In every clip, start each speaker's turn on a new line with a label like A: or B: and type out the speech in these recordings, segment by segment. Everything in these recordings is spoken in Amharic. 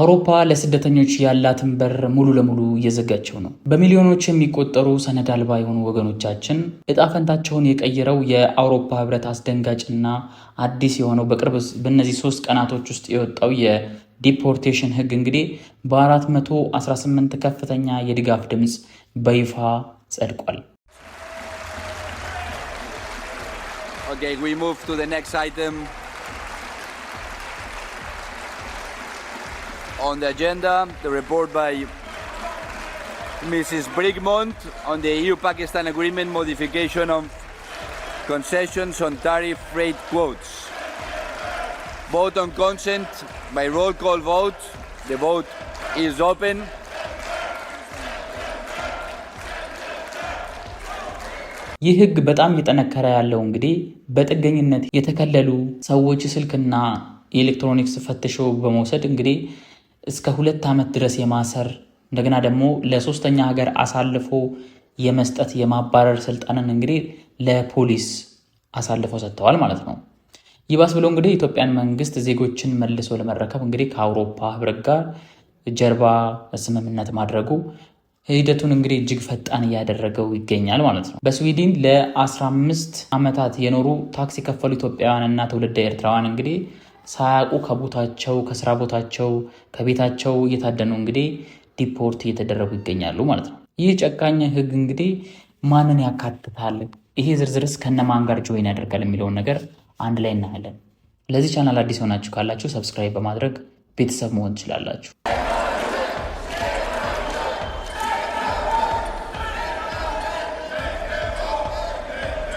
A: አውሮፓ ለስደተኞች ያላትን በር ሙሉ ለሙሉ እየዘጋቸው ነው። በሚሊዮኖች የሚቆጠሩ ሰነድ አልባ የሆኑ ወገኖቻችን እጣ ፈንታቸውን የቀየረው የአውሮፓ ህብረት አስደንጋጭና አዲስ የሆነው በቅርብ በእነዚህ 3 ቀናቶች ውስጥ የወጣው የዲፖርቴሽን ህግ እንግዲህ በ418 ከፍተኛ የድጋፍ ድምፅ በይፋ ጸድቋል።
B: Okay, we move to the next item on the agenda, the report by Mrs. Brigmont on the EU-Pakistan agreement modification of concessions on tariff rate quotes. Vote on consent by roll call vote. The vote is open.
A: ይህ ህግ በጣም እየጠነከረ ያለው እንግዲህ በጥገኝነት የተከለሉ ሰዎች ስልክና የኤሌክትሮኒክስ ፈትሸው በመውሰድ እንግዲህ እስከ 2 ዓመት ድረስ የማሰር እንደገና ደግሞ ለሶስተኛ ሀገር አሳልፎ የመስጠት የማባረር ስልጣንን እንግዲህ ለፖሊስ አሳልፈው ሰጥተዋል ማለት ነው። ይባስ ብሎ እንግዲህ ኢትዮጵያን መንግስት ዜጎችን መልሶ ለመረከብ እንግዲህ ከአውሮፓ ህብረት ጋር ጀርባ ስምምነት ማድረጉ ሂደቱን እንግዲህ እጅግ ፈጣን እያደረገው ይገኛል ማለት ነው። በስዊድን ለ15 ዓመታት የኖሩ ታክስ የከፈሉ ኢትዮጵያውያንና ትውልደ ኤርትራውያን እንግዲህ ሳያውቁ ከቦታቸው ከስራ ቦታቸው ከቤታቸው እየታደኑ እንግዲህ ዲፖርት እየተደረጉ ይገኛሉ ማለት ነው። ይህ ጨካኝ ህግ እንግዲህ ማንን ያካትታል? ይሄ ዝርዝርስ ከነማን ጋር ጆይን ያደርጋል የሚለውን ነገር አንድ ላይ እናያለን። ለዚህ ቻናል አዲስ ሆናችሁ ካላችሁ ሰብስክራይብ በማድረግ ቤተሰብ መሆን ትችላላችሁ።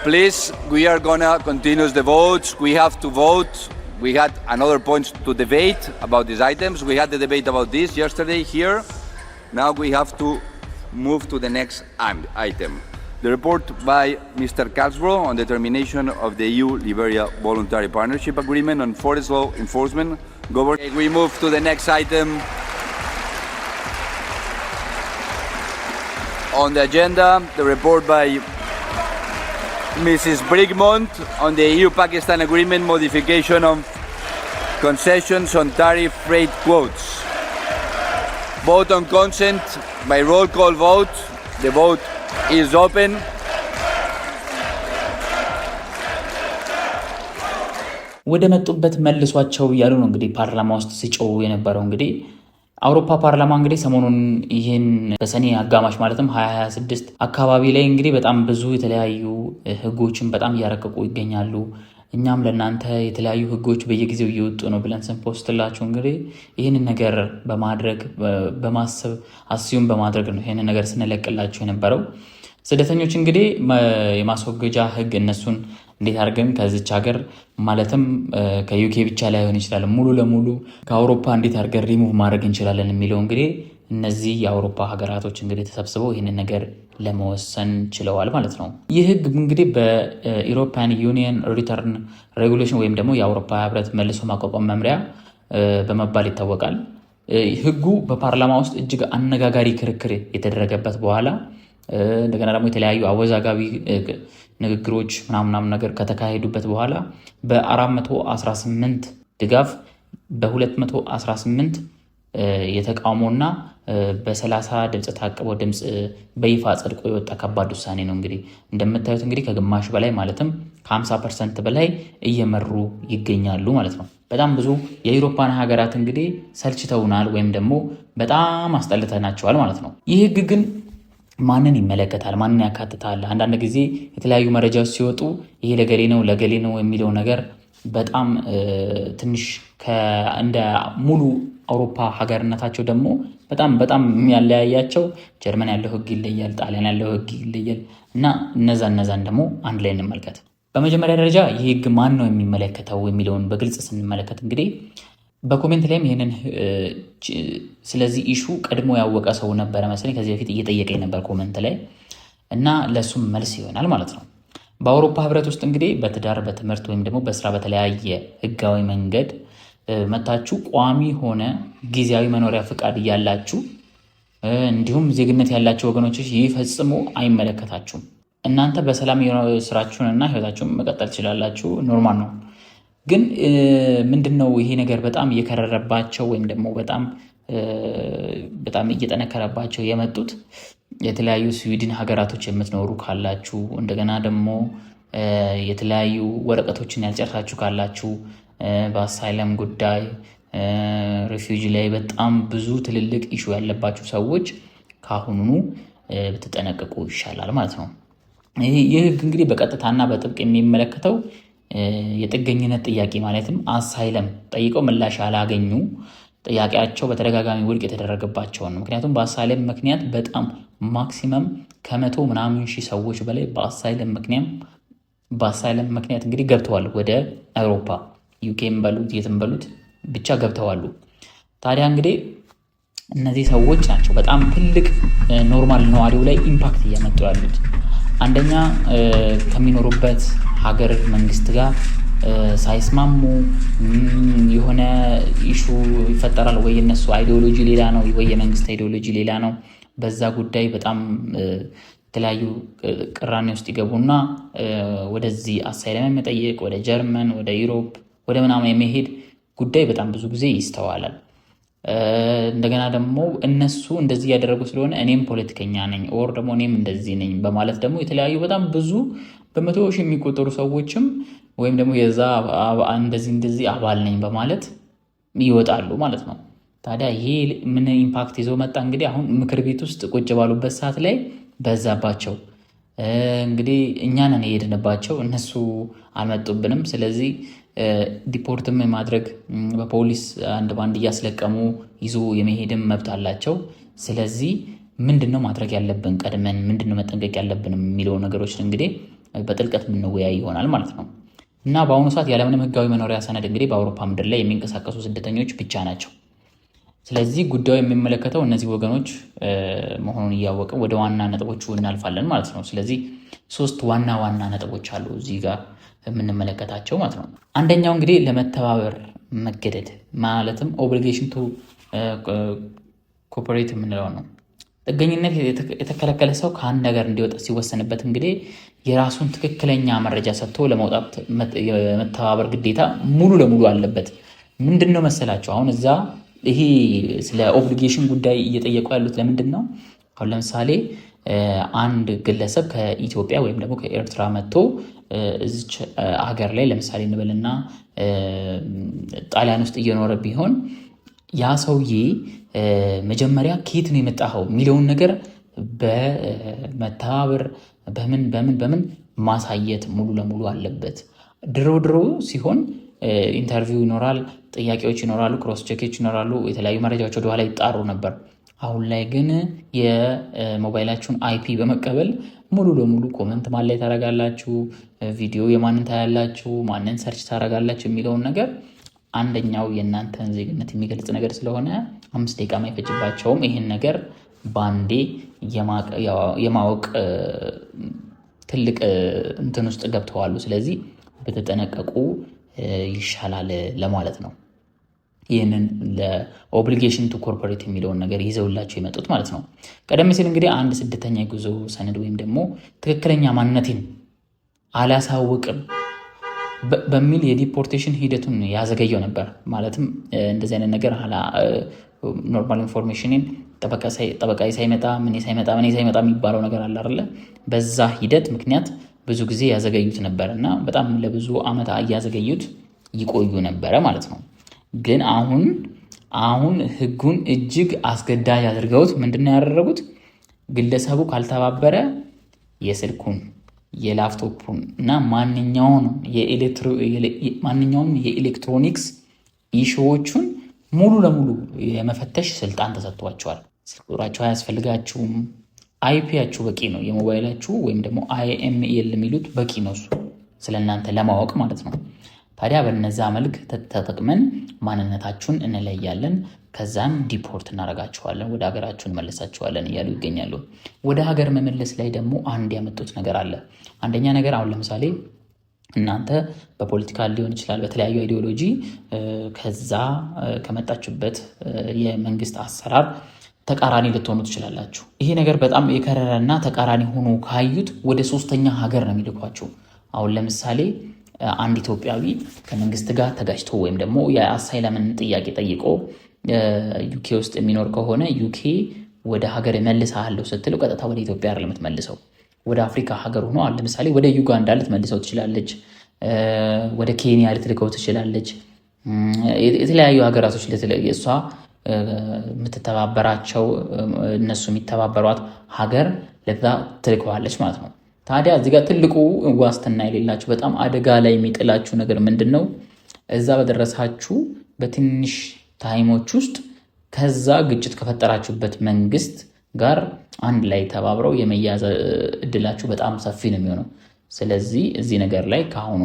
B: Please, we are gonna continue the votes. We have to vote. We had another point to debate about these items. We had the debate about this yesterday here. Now we have to move to the next item. The report by Mr. Karlsbro on the termination of the EU-Liberia Voluntary Partnership Agreement on Forest Law Enforcement. We move to the next item on the agenda. The report by Mrs. Brigmont on the EU-Pakistan agreement modification of concessions on tariff rate quotes. Vote on consent by roll call vote. The vote is open.
A: ወደ መጡበት መልሷቸው እያሉ ነው እንግዲህ ፓርላማ ውስጥ ሲጮሁ የነበረው እንግዲህ አውሮፓ ፓርላማ እንግዲህ ሰሞኑን ይህን በሰኔ አጋማሽ ማለትም 2026 አካባቢ ላይ እንግዲህ በጣም ብዙ የተለያዩ ህጎችን በጣም እያረቀቁ ይገኛሉ። እኛም ለእናንተ የተለያዩ ህጎች በየጊዜው እየወጡ ነው ብለን ስንፖስትላችሁ እንግዲህ ይህንን ነገር በማድረግ በማሰብ አስዩም በማድረግ ነው ይህንን ነገር ስንለቅላችሁ የነበረው። ስደተኞች እንግዲህ የማስወገጃ ህግ እነሱን እንዴት አድርገን ከዚች ሀገር ማለትም ከዩኬ ብቻ ላይሆን ይችላል ሙሉ ለሙሉ ከአውሮፓ እንዴት አድርገን ሪሙቭ ማድረግ እንችላለን የሚለው እንግዲህ እነዚህ የአውሮፓ ሀገራቶች እንግዲህ ተሰብስበው ይህንን ነገር ለመወሰን ችለዋል ማለት ነው። ይህ ህግ እንግዲህ በኢሮፒያን ዩኒየን ሪተርን ሬጉሌሽን ወይም ደግሞ የአውሮፓ ህብረት መልሶ ማቋቋም መምሪያ በመባል ይታወቃል። ህጉ በፓርላማ ውስጥ እጅግ አነጋጋሪ ክርክር የተደረገበት በኋላ እንደገና ደግሞ የተለያዩ አወዛጋቢ ንግግሮች ምናምን ነገር ከተካሄዱበት በኋላ በ418 ድጋፍ በ218 የተቃውሞና በ30 ድምፅ ታቅቦ ድምፅ በይፋ ጸድቆ የወጣ ከባድ ውሳኔ ነው። እንግዲህ እንደምታዩት እንግዲህ ከግማሽ በላይ ማለትም ከ50% በላይ እየመሩ ይገኛሉ ማለት ነው። በጣም ብዙ የአውሮፓን ሀገራት እንግዲህ ሰልችተውናል ወይም ደግሞ በጣም አስጠልተናቸዋል ማለት ነው። ይህ ህግ ግን ማንን ይመለከታል? ማንን ያካትታል? አንዳንድ ጊዜ የተለያዩ መረጃዎች ሲወጡ ይሄ ለገሌ ነው የሚለው ነገር በጣም ትንሽ እንደ ሙሉ አውሮፓ ሀገርነታቸው ደግሞ በጣም የሚያለያያቸው ጀርመን ያለው ህግ ይለያል፣ ጣሊያን ያለው ህግ ይለያል እና እነዛን ደግሞ አንድ ላይ እንመልከት። በመጀመሪያ ደረጃ ይህ ህግ ማን ነው የሚመለከተው የሚለውን በግልጽ ስንመለከት እንግዲህ በኮሜንት ላይም ይሄንን ስለዚህ ኢሹ ቀድሞ ያወቀ ሰው ነበረ መሰለኝ ከዚህ በፊት እየጠየቀኝ ነበር ኮሜንት ላይ እና ለሱም መልስ ይሆናል ማለት ነው። በአውሮፓ ህብረት ውስጥ እንግዲህ በትዳር በትምህርት ወይም ደግሞ በስራ በተለያየ ህጋዊ መንገድ መታችሁ ቋሚ ሆነ ጊዜያዊ መኖሪያ ፍቃድ ያላችሁ እንዲሁም ዜግነት ያላችሁ ወገኖች ይህ ፈጽሞ አይመለከታችሁም። እናንተ በሰላም ስራችሁንና ህይወታችሁን መቀጠል ትችላላችሁ፣ ኖርማል ነው። ግን ምንድነው ይሄ ነገር በጣም እየከረረባቸው ወይም ደግሞ በጣም በጣም እየጠነከረባቸው የመጡት የተለያዩ ስዊድን ሀገራቶች የምትኖሩ ካላችሁ፣ እንደገና ደግሞ የተለያዩ ወረቀቶችን ያልጨረሳችሁ ካላችሁ በአሳይለም ጉዳይ ሪፊውጂ ላይ በጣም ብዙ ትልልቅ ኢሹ ያለባችሁ ሰዎች ካሁኑ ብትጠነቀቁ ይሻላል ማለት ነው። ይህ ህግ እንግዲህ በቀጥታና በጥብቅ የሚመለከተው የጥገኝነት ጥያቄ ማለትም አሳይለም ጠይቀው ምላሽ ያላገኙ ጥያቄያቸው በተደጋጋሚ ውድቅ የተደረገባቸው ነው። ምክንያቱም በአሳይለም ምክንያት በጣም ማክሲመም 100 ምናምን ሺህ ሰዎች በላይ በአሳይለም ምክንያት እንግዲህ ገብተዋል ወደ አውሮፓ፣ ዩኬም በሉት የትም በሉት ብቻ ገብተዋሉ። ታዲያ እንግዲህ እነዚህ ሰዎች ናቸው በጣም ትልቅ ኖርማል ነዋሪው ላይ ኢምፓክት እያመጡ ያሉት። አንደኛ ከሚኖሩበት ሀገር መንግስት ጋር ሳይስማሙ የሆነ ኢሹ ይፈጠራል። ወይ የነሱ አይዲዮሎጂ ሌላ ነው፣ ወይ የመንግስት አይዲዮሎጂ ሌላ ነው። በዛ ጉዳይ በጣም የተለያዩ ቅራኔ ውስጥ ይገቡና ወደዚህ አሳይለም የመጠየቅ ወደ ጀርመን፣ ወደ ዩሮፕ፣ ወደ ምናምን የመሄድ ጉዳይ በጣም ብዙ ጊዜ ይስተዋላል። እንደገና ደግሞ እነሱ እንደዚህ ያደረጉ ስለሆነ እኔም ፖለቲከኛ ነኝ ኦር ደግሞ እኔም እንደዚህ ነኝ በማለት ደግሞ የተለያዩ በጣም ብዙ በመቶ ሺህ የሚቆጠሩ ሰዎችም ወይም ደግሞ የዛ እንደዚህ አባል ነኝ በማለት ይወጣሉ ማለት ነው። ታዲያ ይሄ ምን ኢምፓክት ይዞ መጣ? እንግዲህ አሁን ምክር ቤት ውስጥ ቁጭ ባሉበት ሰዓት ላይ በዛባቸው። እንግዲህ እኛ ነን የሄድንባቸው፣ እነሱ አልመጡብንም። ስለዚህ ዲፖርትም የማድረግ በፖሊስ አንድ ባንድ እያስለቀሙ ይዞ የመሄድም መብት አላቸው። ስለዚህ ምንድነው ማድረግ ያለብን፣ ቀድመን ምንድነው መጠንቀቅ ያለብን የሚለው ነገሮች እንግዲህ በጥልቀት የምንወያይ ይሆናል ማለት ነው። እና በአሁኑ ሰዓት ያለምንም ህጋዊ መኖሪያ ሰነድ እንግዲህ በአውሮፓ ምድር ላይ የሚንቀሳቀሱ ስደተኞች ብቻ ናቸው። ስለዚህ ጉዳዩ የሚመለከተው እነዚህ ወገኖች መሆኑን እያወቅን ወደ ዋና ነጥቦቹ እናልፋለን ማለት ነው። ስለዚህ 3 ዋና ነጥቦች አሉ እዚህ ጋር የምንመለከታቸው ማለት ነው። አንደኛው እንግዲህ ለመተባበር መገደድ ማለትም ኦብሊጌሽን ቱ ኮኦፐሬት የምንለው ነው። ጥገኝነት የተከለከለ ሰው ከአንድ ነገር እንዲወጣ ሲወሰንበት እንግዲህ የራሱን ትክክለኛ መረጃ ሰጥቶ ለመውጣት የመተባበር ግዴታ ሙሉ ለሙሉ አለበት። ምንድን ነው መሰላቸው? አሁን እዛ ይሄ ስለ ኦብሊጌሽን ጉዳይ እየጠየቁ ያሉት ለምንድን ነው? አሁን ለምሳሌ አንድ ግለሰብ ከኢትዮጵያ ወይም ደግሞ ከኤርትራ መጥቶ እዚች ሀገር ላይ ለምሳሌ እንበልና ጣሊያን ውስጥ እየኖረ ቢሆን ያ ሰውዬ መጀመሪያ ከየት ነው የመጣኸው የሚለውን ነገር በመተባበር በምን ማሳየት ሙሉ ለሙሉ አለበት። ድሮ ሲሆን ኢንተርቪው ይኖራል፣ ጥያቄዎች ይኖራሉ፣ ክሮስ ቼኮች ይኖራሉ፣ የተለያዩ መረጃዎች ወደኋላ ይጣሩ ነበር። አሁን ላይ ግን የሞባይላችሁን አይፒ በመቀበል ሙሉ ለሙሉ ኮመንት ማን ላይ ታደርጋላችሁ፣ ቪዲዮ የማንን ታያላችሁ፣ ማንን ሰርች ታደርጋላችሁ የሚለውን ነገር አንደኛው የእናንተን ዜግነት የሚገልጽ ነገር ስለሆነ 5 ደቂቃ አይፈጅባቸውም። ይህን ነገር ባንዴ የማወቅ ትልቅ እንትን ውስጥ ገብተዋሉ። ስለዚህ በተጠነቀቁ ይሻላል ለማለት ነው። ይህንን ለኦብሊጌሽን ቱ ኮርፖሬት የሚለውን ነገር ይዘውላቸው የመጡት ማለት ነው። ቀደም ሲል እንግዲህ አንድ ስደተኛ የጉዞ ሰነድ ወይም ደግሞ ትክክለኛ ማንነቴን አላሳውቅም በሚል የዲፖርቴሽን ሂደቱን ያዘገየው ነበር። ማለትም እንደዚህ አይነት ነገር ኖርማል ኢንፎርሜሽንን ጠበቃ ሳይመጣ ምን ሳይመጣ የሚባለው ነገር አለ አይደለ? በዛ ሂደት ምክንያት ብዙ ጊዜ ያዘገዩት ነበር እና በጣም ለብዙ ዓመት እያዘገዩት ይቆዩ ነበረ ማለት ነው። ግን አሁን ህጉን እጅግ አስገዳጅ አድርገውት ምንድነው ያደረጉት? ግለሰቡ ካልተባበረ የስልኩን የላፕቶፑን እና ማንኛውም የኤሌክትሮኒክስ ኢሹዎቹን ሙሉ ለሙሉ የመፈተሽ ስልጣን ተሰጥቷቸዋል። ስልክ ቁጥራቸው አያስፈልጋችሁም። አይፒያችሁ በቂ ነው። የሞባይላችሁ ወይም ደግሞ IMEL የሚሉት በቂ ነው፣ እሱ ስለእናንተ ለማወቅ ማለት ነው። ታዲያ በነዛ መልክ ተጠቅመን ማንነታችሁን እንለያለን፣ ከዛም ዲፖርት እናደርጋችኋለን፣ ወደ ሀገራችሁን እንመለሳችኋለን እያሉ ይገኛሉ። ወደ ሀገር መመለስ ላይ ደግሞ አንድ ያመጡት ነገር አለ። አንደኛ ነገር አሁን ለምሳሌ እናንተ በፖለቲካ ሊሆን ይችላል፣ በተለያዩ አይዲዮሎጂ ከዛ ከመጣችሁበት የመንግስት አሰራር ተቃራኒ ልትሆኑ ትችላላችሁ። ይሄ ነገር በጣም የከረረና ተቃራኒ ሆኖ ካዩት ወደ 3ኛ ሀገር ነው የሚልኳችሁ። አሁን ለምሳሌ አንድ ኢትዮጵያዊ ከመንግስት ጋር ተጋጭቶ ወይም ደግሞ የአሳይለምን ጥያቄ ጠይቆ ዩኬ ውስጥ የሚኖር ከሆነ ዩኬ ወደ ሀገር መልስሃለሁ ስትለው ቀጥታ ወደ ኢትዮጵያ አይደለም የምትመልሰው፣ ወደ አፍሪካ ሀገር ሆኖ ለምሳሌ ወደ ዩጋንዳ ልትመልሰው ትችላለች፣ ወደ ኬንያ ልትልከው ትችላለች። የተለያዩ ሀገራቶች እሷ የምትተባበራቸው እነሱ የሚተባበሯት ሀገር ለዛ ትልከዋለች ማለት ነው። ታዲያ እዚህ ጋር ትልቁ ዋስትና የሌላችሁ በጣም አደጋ ላይ የሚጥላችሁ ነገር ምንድን ነው? እዛ በደረሳችሁ በትንሽ ታይሞች ውስጥ ከዛ ግጭት ከፈጠራችሁበት መንግስት ጋር አንድ ላይ ተባብረው የመያዝ እድላችሁ በጣም ሰፊ ነው የሚሆነው። ስለዚህ እዚህ ነገር ላይ ከአሁኑ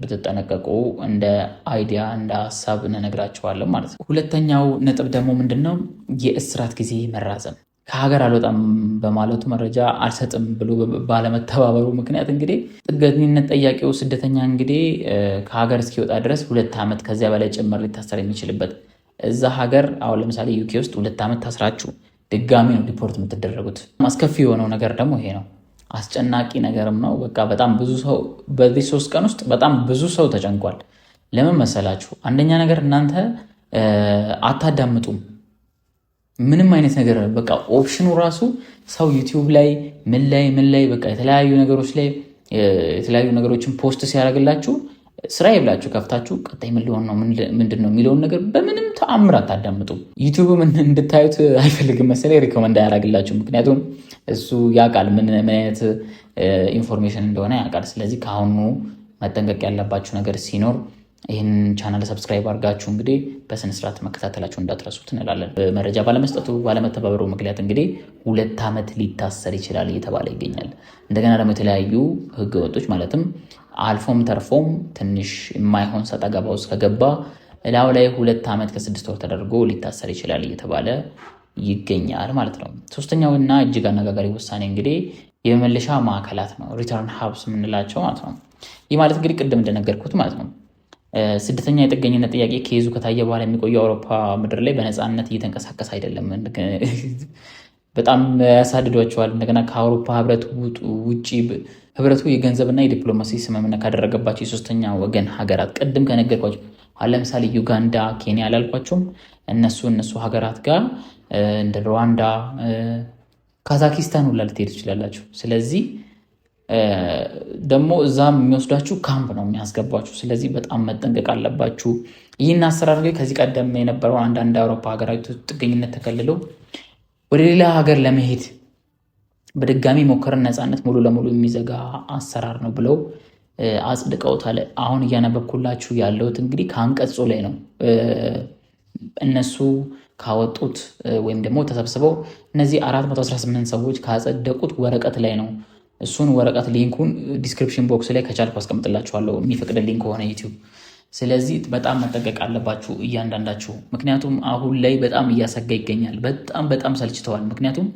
A: ብትጠነቀቁ እንደ አይዲያ እንደ ሀሳብ እንነግራችኋለን ማለት ነው። ሁለተኛው ነጥብ ደግሞ ምንድነው? የእስራት ጊዜ መራዘም። ከሀገር አልወጣም በማለቱ መረጃ አልሰጥም ብሎ ባለመተባበሩ ምክንያት እንግዲህ ጥገኝነት ጠያቂው ስደተኛ እንግዲህ ከሀገር እስኪወጣ ድረስ 2 ዓመት ከዚያ በላይ ጭምር ሊታሰር የሚችልበት እዛ ሀገር አሁን ለምሳሌ ዩኬ ውስጥ 2 ዓመት ታስራችሁ ድጋሚ ነው ሪፖርት የምትደረጉት። አስከፊ የሆነው ነገር ደግሞ ይሄ ነው። አስጨናቂ ነገርም ነው። በቃ በጣም ብዙ ሰው በዚህ 3 ቀን ውስጥ በጣም ብዙ ሰው ተጨንቋል። ለምን መሰላችሁ? አንደኛ ነገር እናንተ አታዳምጡም ምንም አይነት ነገር በቃ ኦፕሽኑ ራሱ ሰው ዩቲዩብ ላይ ምን ላይ በቃ የተለያዩ ነገሮች ላይ የተለያዩ ነገሮችን ፖስት ሲያደርግላችሁ ስራዬ ብላችሁ ከፍታችሁ ቀጣይ ምን ሊሆን ነው ምንድን ነው የሚለውን ነገር በምንም ተአምር አታዳምጡም። ዩቲዩብ እንድታዩት አይፈልግም መሰለኝ ሪኮመንድ አያደርግላችሁ። ምክንያቱም እሱ ያውቃል ምን አይነት ኢንፎርሜሽን እንደሆነ ያውቃል። ስለዚህ ከአሁኑ መጠንቀቅ ያለባችሁ ነገር ሲኖር ይህን ቻናል ሰብስክራይብ አድርጋችሁ እንግዲህ በስነስርዓት መከታተላችሁ እንዳትረሱት እንላለን። መረጃ ባለመስጠቱ ባለመተባበሩ ምክንያት እንግዲህ 2 ዓመት ሊታሰር ይችላል እየተባለ ይገኛል። እንደገና ደግሞ የተለያዩ ህገ ወጦች ማለትም አልፎም ተርፎም ትንሽ የማይሆን ሰጣ ገባ ውስጥ ከገባ እላው ላይ 2 ዓመት ከ6 ወር ተደርጎ ሊታሰር ይችላል እየተባለ ይገኛል ማለት ነው። ሶስተኛውና እጅግ አነጋጋሪ ውሳኔ እንግዲህ የመመለሻ ማዕከላት ነው፣ ሪተርን ሀብስ የምንላቸው ማለት ነው። ይህ ማለት እንግዲህ ቅድም እንደነገርኩት ማለት ነው ስደተኛ የጥገኝነት ጥያቄ ከይዙ ከታየ በኋላ የሚቆየው አውሮፓ ምድር ላይ በነፃነት እየተንቀሳቀስ አይደለም። በጣም ያሳድዷቸዋል። እንደገና ከአውሮፓ ህብረት ውጭ ህብረቱ የገንዘብና የዲፕሎማሲ ስምምነት ካደረገባቸው የሶስተኛ ወገን ሀገራት ቅድም ከነገርኳቸው አሁን ለምሳሌ ዩጋንዳ፣ ኬንያ አላልኳቸውም? እነሱ ሀገራት ጋር እንደ ሩዋንዳ፣ ካዛኪስታን ሁላ ልትሄዱ ትችላላችሁ። ስለዚህ ደግሞ እዛም የሚወስዳችሁ ካምፕ ነው የሚያስገባችሁ። ስለዚህ በጣም መጠንቀቅ አለባችሁ። ይህን አሰራር ከዚህ ቀደም የነበረው አንዳንድ አውሮፓ ሀገራት ጥገኝነት ተከልለው ወደ ሌላ ሀገር ለመሄድ በድጋሚ ሞከርን ነፃነት ሙሉ ለሙሉ የሚዘጋ አሰራር ነው ብለው አጽድቀውታል። አሁን እያነበብኩላችሁ ያለሁት እንግዲህ ከአንቀጹ ላይ ነው። እነሱ ካወጡት ወይም ደግሞ ተሰብስበው እነዚህ 418 ሰዎች ካጸደቁት ወረቀት ላይ ነው። እሱን ወረቀት ሊንኩን ዲስክሪፕሽን ቦክስ ላይ ከቻልኩ አስቀምጥላችኋለሁ የሚፈቅድልኝ ከሆነ ዩቲዩብ። ስለዚህ በጣም መጠንቀቅ አለባችሁ እያንዳንዳችሁ። ምክንያቱም አሁን ላይ በጣም እያሰጋ ይገኛል። በጣም ሰልችተዋል። ምክንያቱም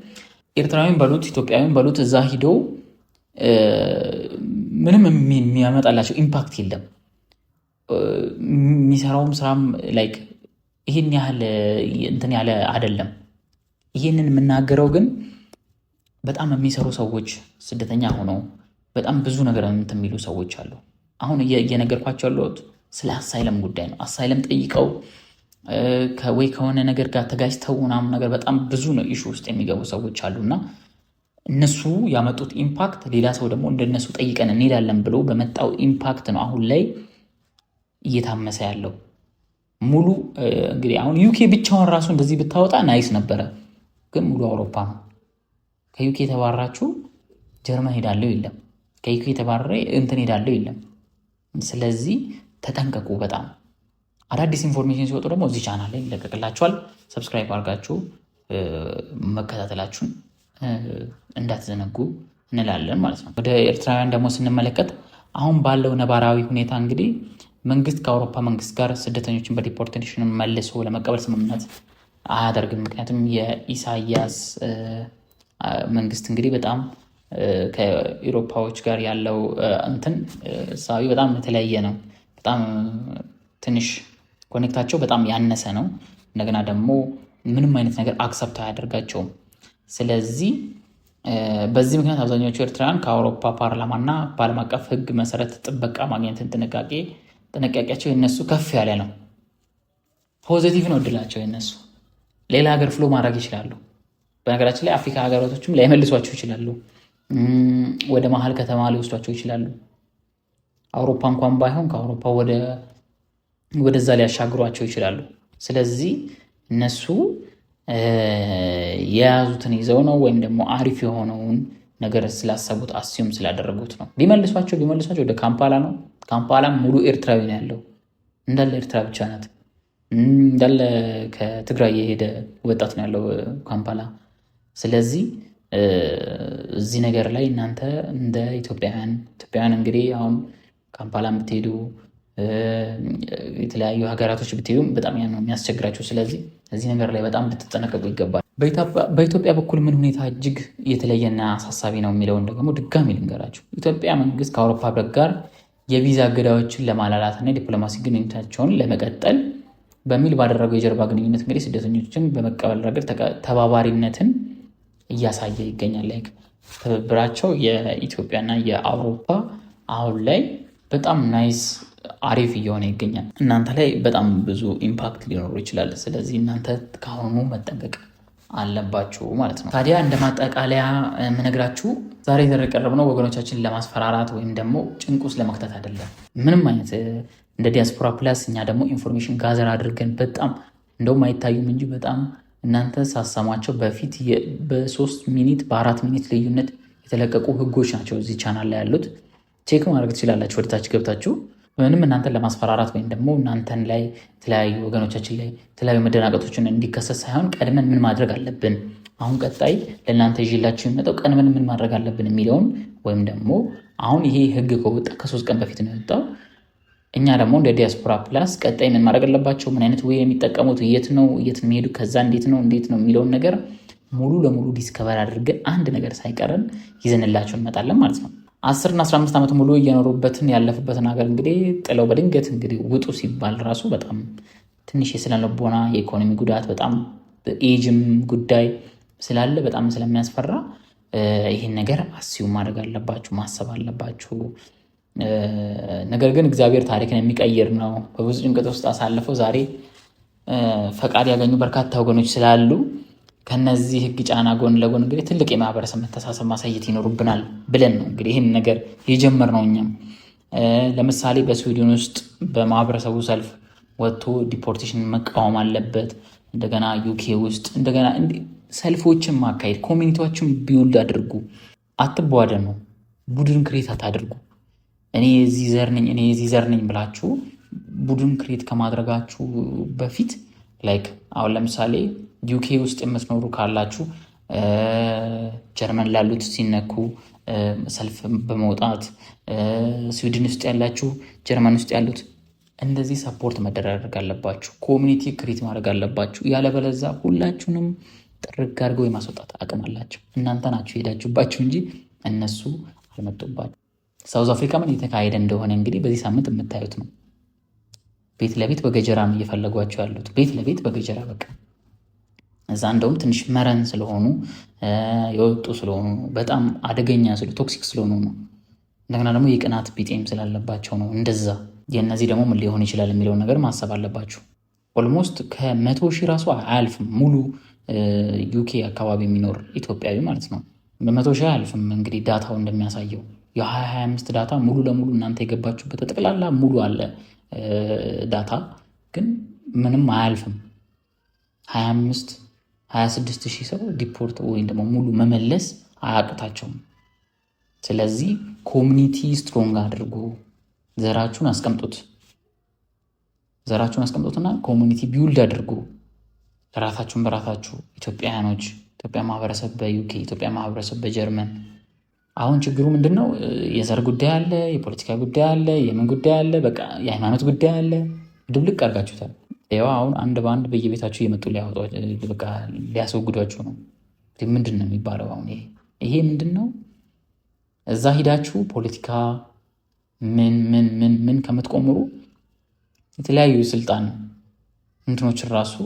A: ኤርትራዊን በሉት ኢትዮጵያዊን በሉት እዛ ሂደው ምንም የሚያመጣላቸው ኢምፓክት የለም። የሚሰራውም ስራም ላይክ ይህን ያህል እንትን ያለ አይደለም። ይህንን የምናገረው ግን በጣም የሚሰሩ ሰዎች ስደተኛ ሆነው በጣም ብዙ ነገር እንትን የሚሉ ሰዎች አሉ። አሁን እየነገርኳቸው ያለሁት ስለ አሳይለም ጉዳይ ነው። አሳይለም ጠይቀው ወይ ከሆነ ነገር ጋር ተጋጅተው ምናምን ነገር በጣም ብዙ ነው ኢሹ ውስጥ የሚገቡ ሰዎች አሉና እነሱ ያመጡት ኢምፓክት ሌላ ሰው ደግሞ እንደነሱ ጠይቀን እንሄዳለን ብሎ በመጣው ኢምፓክት ነው አሁን ላይ እየታመሰ ያለው። ሙሉ እንግዲህ አሁን ዩኬ ብቻውን ራሱ እንደዚህ ብታወጣ ናይስ ነበረ፣ ግን ሙሉ አውሮፓ ነው። ከዩኬ የተባራችሁ ጀርመን ሄዳለው የለም፣ ከዩኬ የተባረረ እንትን ሄዳለው የለም። ስለዚህ ተጠንቀቁ። በጣም አዳዲስ ኢንፎርሜሽን ሲወጡ ደግሞ እዚህ ቻናል ላይ ይለቀቅላችኋል። ሰብስክራይብ አድርጋችሁ መከታተላችሁን እንዳትዘነጉ እንላለን ማለት ነው። ወደ ኤርትራውያን ደግሞ ስንመለከት አሁን ባለው ነባራዊ ሁኔታ እንግዲህ መንግስት ከአውሮፓ መንግስት ጋር ስደተኞችን በዲፖርቴሽን መልሶ ለመቀበል ስምምነት አያደርግም። ምክንያቱም የኢሳያስ መንግስት እንግዲህ በጣም ከአውሮፓዎች ጋር ያለው እንትን ሳቢ በጣም የተለያየ ነው። በጣም ትንሽ ኮኔክታቸው በጣም ያነሰ ነው። እንደገና ደግሞ ምንም አይነት ነገር አክሰፕት አያደርጋቸውም። ስለዚህ በዚህ ምክንያት አብዛኛዎቹ ኤርትራውያን ከአውሮፓ ፓርላማና በዓለም አቀፍ ሕግ መሰረት ጥበቃ ማግኘትን ጥንቃቄያቸው የነሱ ከፍ ያለ ነው። ፖዚቲቭ ነው እድላቸው የነሱ። ሌላ ሀገር ፍሎ ማድረግ ይችላሉ። በነገራችን ላይ አፍሪካ ሀገራቶችም ላይመልሷቸው ይችላሉ። ወደ መሀል ከተማ ሊወስዷቸው ይችላሉ። አውሮፓ እንኳን ባይሆን ከአውሮፓ ወደዛ ሊያሻግሯቸው ይችላሉ። ስለዚህ እነሱ የያዙትን ይዘው ነው ወይም ደግሞ አሪፍ የሆነውን ነገር ስላሰቡት አስዩም ስላደረጉት ነው። ቢመልሷቸው ወደ ካምፓላ ነው። ካምፓላ ሙሉ ኤርትራዊ ነው ያለው። እንዳለ ኤርትራ ብቻ ናት። እንዳለ ከትግራይ የሄደ ወጣት ነው ያለው ካምፓላ። ስለዚህ እዚህ ነገር ላይ እናንተ እንደ ኢትዮጵያውያን እንግዲህ አሁን ካምፓላ ብትሄዱ የተለያዩ ሀገራቶች ብትሄዱ በጣም ያ ነው የሚያስቸግራቸው። ስለዚህ እዚህ ነገር ላይ በጣም ልትጠነቀቁ ይገባል። በኢትዮጵያ በኩል ምን ሁኔታ እጅግ የተለየና አሳሳቢ ነው የሚለውን ደግሞ ድጋሚ ልንገራችሁ። ኢትዮጵያ መንግስት ከአውሮፓ ህብረት ጋር የቪዛ እገዳዎችን ለማላላትና የዲፕሎማሲ ግንኙነታቸውን ለመቀጠል በሚል ባደረገው የጀርባ ግንኙነት እንግዲህ ስደተኞችን በመቀበል ረገድ ተባባሪነትን እያሳየ ይገኛል። ላይክ ትብብራቸው የኢትዮጵያና የአውሮፓ አሁን ላይ በጣም ናይስ አሪፍ እየሆነ ይገኛል። እናንተ ላይ በጣም ብዙ ኢምፓክት ሊኖሩ ይችላል። ስለዚህ እናንተ ከአሁኑ መጠንቀቅ አለባችሁ ማለት ነው። ታዲያ እንደ ማጠቃለያ የምነግራችሁ ዛሬ የቀረብነው ወገኖቻችን ለማስፈራራት ወይም ደግሞ ጭንቅ ውስጥ ለመክተት አይደለም። ምንም አይነት እንደ ዲያስፖራ ፕላስ እኛ ደግሞ ኢንፎርሜሽን ጋዘር አድርገን በጣም እንደውም አይታዩም እንጂ በጣም እናንተ ሳሰሟቸው በፊት በ3 ሚኒት በ4 ሚኒት ልዩነት የተለቀቁ ህጎች ናቸው እዚህ ቻናል ላይ ያሉት። ቼክ ማድረግ ትችላላችሁ ወደታች ገብታችሁ። ምንም እናንተን ለማስፈራራት ወይም ደግሞ እናንተን ላይ የተለያዩ ወገኖቻችን ላይ የተለያዩ መደናቀቶችን እንዲከሰት ሳይሆን ቀድመን ምን ማድረግ አለብን፣ አሁን ቀጣይ ለእናንተ ይዤላችሁ የሚመጣው ቀድመን ምን ማድረግ አለብን የሚለውን ወይም ደግሞ አሁን ይሄ ህግ ከወጣ ከ3 ቀን በፊት ነው የወጣው። እኛ ደግሞ እንደ ዲያስፖራ ፕላስ ቀጣይ ምን ማድረግ አለባቸው፣ ምን አይነት ወይ የሚጠቀሙት፣ የት የሚሄዱ፣ ከዛ እንዴት ነው የሚለውን ነገር ሙሉ ለሙሉ ዲስከቨር አድርገን አንድ ነገር ሳይቀረን ይዘንላችሁ እንመጣለን ማለት ነው። 10 እና 15 ዓመት ሙሉ እየኖሩበትን ያለፉበትን ሀገር እንግዲህ ጥለው በድንገት እንግዲህ ውጡ ሲባል ራሱ በጣም ትንሽ የስነልቦና የኢኮኖሚ ጉዳት በጣም ኤጅም ጉዳይ ስላለ በጣም ስለሚያስፈራ ይህን ነገር አስዩ ማድረግ አለባችሁ፣ ማሰብ አለባችሁ። ነገር ግን እግዚአብሔር ታሪክን የሚቀይር ነው። በብዙ ጭንቀት ውስጥ አሳልፈው ዛሬ ፈቃድ ያገኙ በርካታ ወገኖች ስላሉ ከነዚህ ህግ ጫና ጎን ለጎን እንግዲህ ትልቅ የማህበረሰብ መተሳሰብ ማሳየት ይኖርብናል ብለን ነው እንግዲህ ይህን ነገር የጀመርነው። እኛም ለምሳሌ በስዊድን ውስጥ በማህበረሰቡ ሰልፍ ወጥቶ ዲፖርቴሽን መቃወም አለበት። እንደገና ዩኬ ውስጥ እንደገና ሰልፎችን ማካሄድ፣ ኮሚኒቲዎችን ቢውልድ አድርጉ። አትቧደኑ፣ ቡድን ክሬት አታድርጉ። እኔ የዚህ ዘር ነኝ ብላችሁ ቡድን ክሬት ከማድረጋችሁ በፊት ላይክ አሁን ለምሳሌ ዩኬ ውስጥ የምትኖሩ ካላችሁ ጀርመን ላሉት ሲነኩ ሰልፍ በመውጣት ስዊድን ውስጥ ያላችሁ ጀርመን ውስጥ ያሉት እንደዚህ ሰፖርት መደረግ አለባችሁ። ኮሚኒቲ ክሬት ማድረግ አለባችሁ። ያለበለዛ ሁላችሁንም ጥርግ አድርገው የማስወጣት አቅም አላቸው። እናንተ ናችሁ ሄዳችሁባችሁ እንጂ እነሱ አልመጡባችሁ። ሳውዝ አፍሪካ ምን እየተካሄደ እንደሆነ እንግዲህ በዚህ ሳምንት የምታዩት ነው። ቤት ለቤት በገጀራ ነው እየፈለጓቸው ያሉት። ቤት ለቤት በገጀራ በቃ እዛ እንደውም ትንሽ መረን ስለሆኑ የወጡ ስለሆኑ በጣም አደገኛ ቶክሲክ ስለሆኑ ነው። እንደገና ደግሞ የቅናት ቢጤም ስላለባቸው ነው እንደዛ። የእነዚህ ደግሞ ምን ሊሆን ይችላል የሚለውን ነገር ማሰብ አለባችሁ። ኦልሞስት ከ100,000 ራሱ አያልፍም ሙሉ ዩኬ አካባቢ የሚኖር ኢትዮጵያዊ ማለት ነው። በ100,000 አያልፍም እንግዲህ ዳታው እንደሚያሳየው። የ2025 ዳታ ሙሉ ለሙሉ እናንተ የገባችሁበት ጠቅላላ ሙሉ አለ ዳታ፣ ግን ምንም አያልፍም። 26,000 ሰው ዲፖርት ወይም ደግሞ ሙሉ መመለስ አያቅታቸውም። ስለዚህ ኮሚኒቲ ስትሮንግ አድርጉ። ዘራችሁን አስቀምጡትና ኮሚኒቲ ቢውልድ አድርጉ። ለራሳችሁን በራሳችሁ ኢትዮጵያውያኖች፣ ኢትዮጵያ ማህበረሰብ በዩኬ፣ ኢትዮጵያ ማህበረሰብ በጀርመን። አሁን ችግሩ ምንድን ነው? የዘር ጉዳይ አለ፣ የፖለቲካ ጉዳይ አለ፣ የምን ጉዳይ አለ፣ በቃ የሃይማኖት ጉዳይ አለ። ድብልቅ አድርጋችሁታል። ያው አሁን አንድ በአንድ በየቤታችሁ እየመጡ ሊያስወግዷችሁ ነው። ምንድን ነው የሚባለው? አሁን ይሄ ምንድን ነው? እዛ ሂዳችሁ ፖለቲካ ምን ከምትቆምሩ የተለያዩ ስልጣን እንትኖችን ራሱ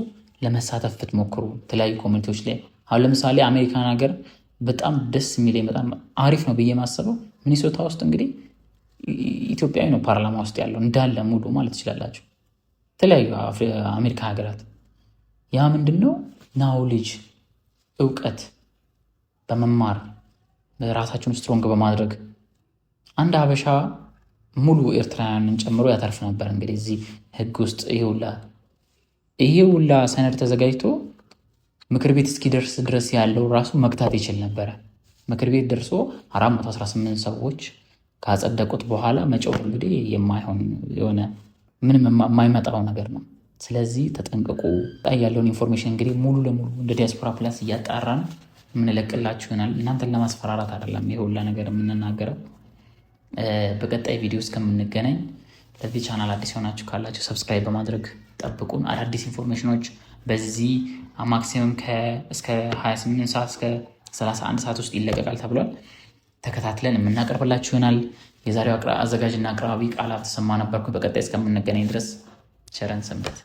A: ለመሳተፍ ብትሞክሩ የተለያዩ ኮሚኒቲዎች ላይ። አሁን ለምሳሌ አሜሪካን ሀገር በጣም ደስ የሚለኝ በጣም አሪፍ ነው ብዬ ማሰበው ሚኒሶታ ውስጥ እንግዲህ ኢትዮጵያዊ ነው ፓርላማ ውስጥ ያለው እንዳለ ሙሉ ማለት ትችላላችሁ። የተለያዩ አሜሪካ ሀገራት። ያ ምንድነው? ናውሌጅ እውቀት በመማር ራሳቸውን ስትሮንግ በማድረግ አንድ ሀበሻ ሙሉ ኤርትራውያንን ጨምሮ ያተርፍ ነበር። እንግዲህ እዚህ ህግ ውስጥ ይሄ ሁላ ሰነድ ተዘጋጅቶ ምክር ቤት እስኪደርስ ድረስ ያለው ራሱ መግታት ይችል ነበረ። ምክር ቤት ደርሶ 418 ሰዎች ካጸደቁት በኋላ መጨው እንግዲህ የማይሆን የሆነ ምንም የማይመጣው ነገር ነው። ስለዚህ ተጠንቀቁ። ጣይ ያለውን ኢንፎርሜሽን እንግዲህ ሙሉ ለሙሉ እንደ ዲያስፖራ ፕላስ እያጣራን የምንለቅላችሁ ይሆናል። እናንተን ለማስፈራራት አይደለም ይሄ ሁላ ነገር የምንናገረው። በቀጣይ ቪዲዮ እስከምንገናኝ ለዚህ ቻናል አዲስ የሆናችሁ ካላችሁ ሰብስክራይብ በማድረግ ጠብቁን። አዳዲስ ኢንፎርሜሽኖች በዚህ ማክሲመም እስከ 28 ሰዓት እስከ 31 ሰዓት ውስጥ ይለቀቃል ተብሏል። ተከታትለን የምናቀርብላችሁ ይሆናል። የዛሬው አዘጋጅና አቅራቢ ቃላት ተሰማ ነበርኩ። በቀጣይ እስከምንገናኝ ድረስ ቸረን ሰንብት።